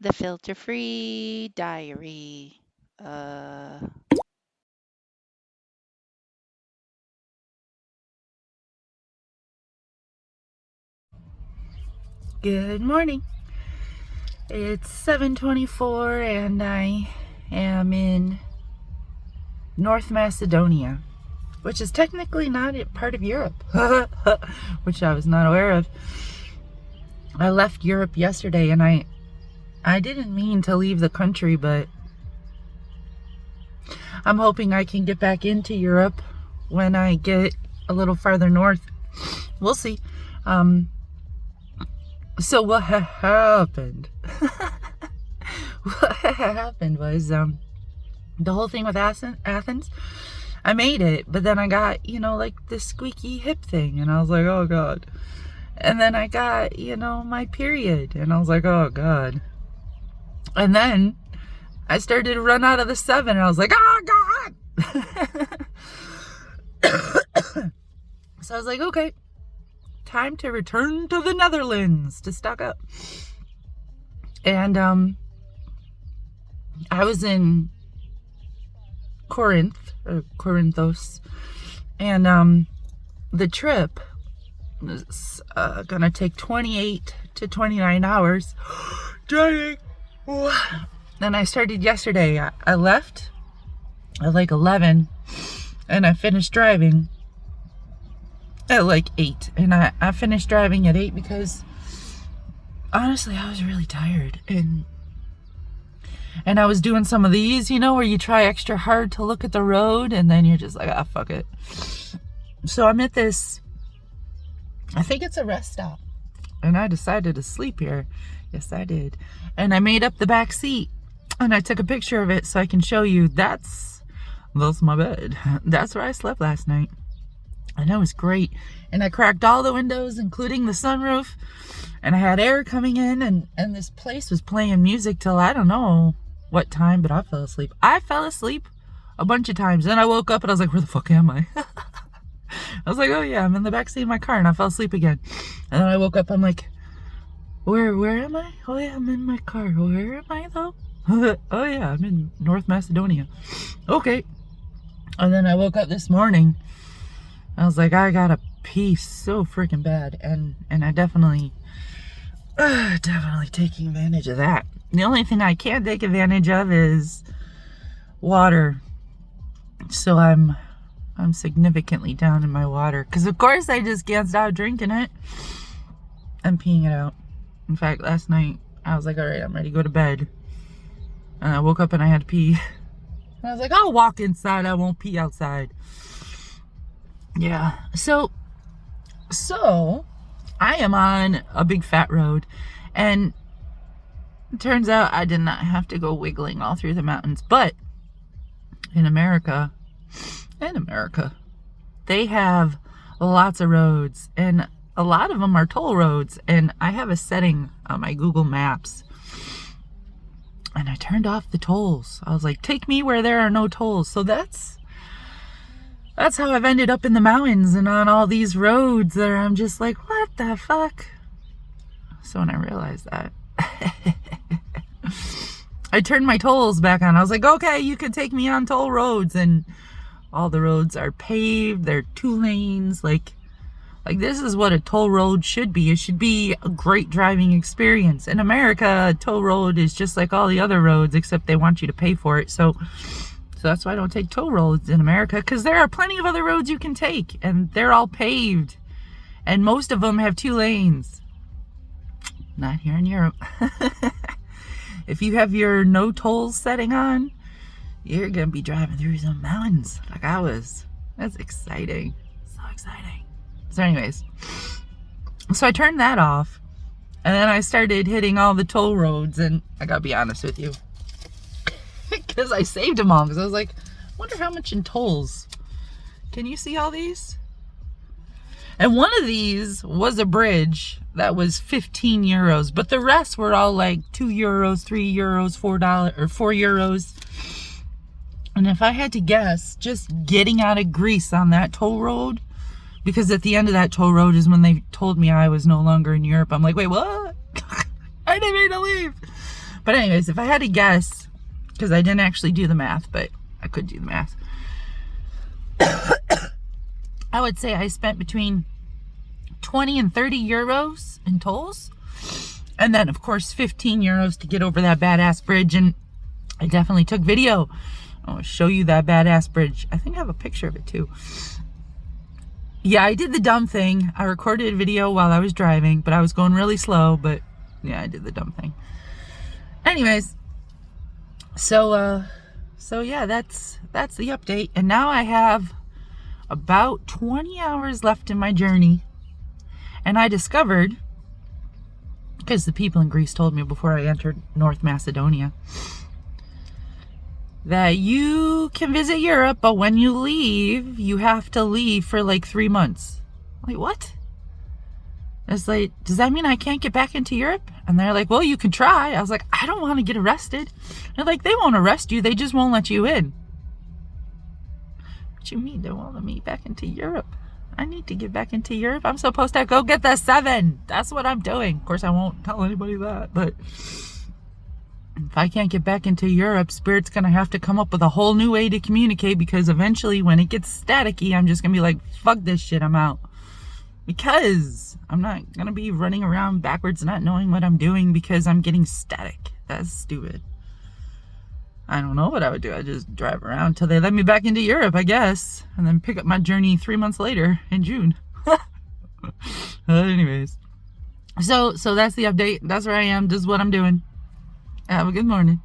The filter-free diary. Good morning. It's 7:24 and I am in North Macedonia, which is technically not a part of Europe, which I was not aware of. I left Europe yesterday and I didn't mean to leave the country, but I'm hoping I can get back into Europe when I get a little farther north. We'll see. So what happened? What happened was the whole thing with Athens. I made it, but then I got, like this squeaky hip thing, and I was like, oh God. And then I got, my period, and I was like, oh God. And then I started to run out of the 7, and I was like, oh God. So I was like, okay, time to return to the Netherlands to stock up. And I was in Corinthos, and the trip was gonna take 28 to 29 hours driving. Then I started yesterday. I left at like 11 and I finished driving at like 8, and I finished driving at 8 because honestly I was really tired, and I was doing some of these, where you try extra hard to look at the road and then you're just like, ah, fuck it. So I'm at this, I think it's a rest stop, and I decided to sleep here. Yes, I did. And I made up the back seat and I took a picture of it so I can show you that's my bed. That's where I slept last night. And that was great. And I cracked all the windows, including the sunroof, and I had air coming in, and this place was playing music till I don't know what time, but I fell asleep. I fell asleep a bunch of times. Then I woke up and I was like, where the fuck am I? I was like, oh yeah, I'm in the backseat of my car, and I fell asleep again. And then I woke up, I'm like, where am I? Oh yeah, I'm in my car. Where am I though? Oh yeah, I'm in North Macedonia. Okay. And then I woke up this morning. I was like, I gotta pee so freaking bad, and I definitely taking advantage of that. The only thing I can't take advantage of is water. So I'm significantly down in my water, because of course I just can't stop drinking it. I'm peeing it out. In fact, last night I was like, all right, I'm ready to go to bed, and I woke up and I had to pee. And I was like, I'll walk inside, I won't pee outside. Yeah, so I am on a big fat road, and it turns out I did not have to go wiggling all through the mountains. But in America, they have lots of roads, and a lot of them are toll roads. And I have a setting on my Google Maps, and I turned off the tolls. I was like, take me where there are no tolls. So that's how I've ended up in the mountains and on all these roads that I'm just like, what the fuck? So when I realized that, I turned my tolls back on. I was like, okay, you can take me on toll roads, and all the roads are paved. They're 2 lanes. Like this is what a toll road should be. It should be a great driving experience. In America, a toll road is just like all the other roads, except they want you to pay for it. So that's why I don't take toll roads in America, because there are plenty of other roads you can take, and they're all paved, and most of them have 2 lanes. Not here in Europe. If you have your no tolls setting on, you're gonna be driving through some mountains like I was. That's exciting. So exciting. So anyways, so I turned that off, and then I started hitting all the toll roads, and I gotta be honest with you, because I saved them all, because I was like, I wonder how much in tolls. Can you see all these? And one of these was a bridge that was 15 euros, but the rest were all like 2 euros, 3 euros, $4 or 4 euros. And if I had to guess, just getting out of Greece on that toll road, because at the end of that toll road is when they told me I was no longer in Europe. I'm like, wait, what? I didn't mean to leave. But anyways, if I had to guess, because I didn't actually do the math, but I could do the math, I would say I spent between 20 and 30 euros in tolls. And then, of course, 15 euros to get over that badass bridge. And I definitely took video. I'll show you that badass bridge. I think I have a picture of it too. Yeah, I did the dumb thing. I recorded a video while I was driving, but I was going really slow. But yeah, I did the dumb thing. Anyways, so yeah, that's the update. And now I have about 20 hours left in my journey. And I discovered, because the people in Greece told me before I entered North Macedonia, that you can visit Europe, but when you leave, you have to leave for like 3 months. Like, what? It's like, does that mean I can't get back into Europe? And they're like, well, you can try. I was like, I don't want to get arrested. They're like, they won't arrest you. They just won't let you in. What you mean they won't let me back into Europe? I need to get back into Europe. I'm supposed to go get the 7. That's what I'm doing. Of course, I won't tell anybody that, but if I can't get back into Europe, Spirit's going to have to come up with a whole new way to communicate, because eventually when it gets staticky, I'm just going to be like, fuck this shit, I'm out. Because I'm not going to be running around backwards not knowing what I'm doing because I'm getting static. That's stupid. I don't know what I would do. I'd just drive around till they let me back into Europe, I guess. And then pick up my journey 3 months later in June. Anyways. So that's the update. That's where I am. This is what I'm doing. Have a good morning.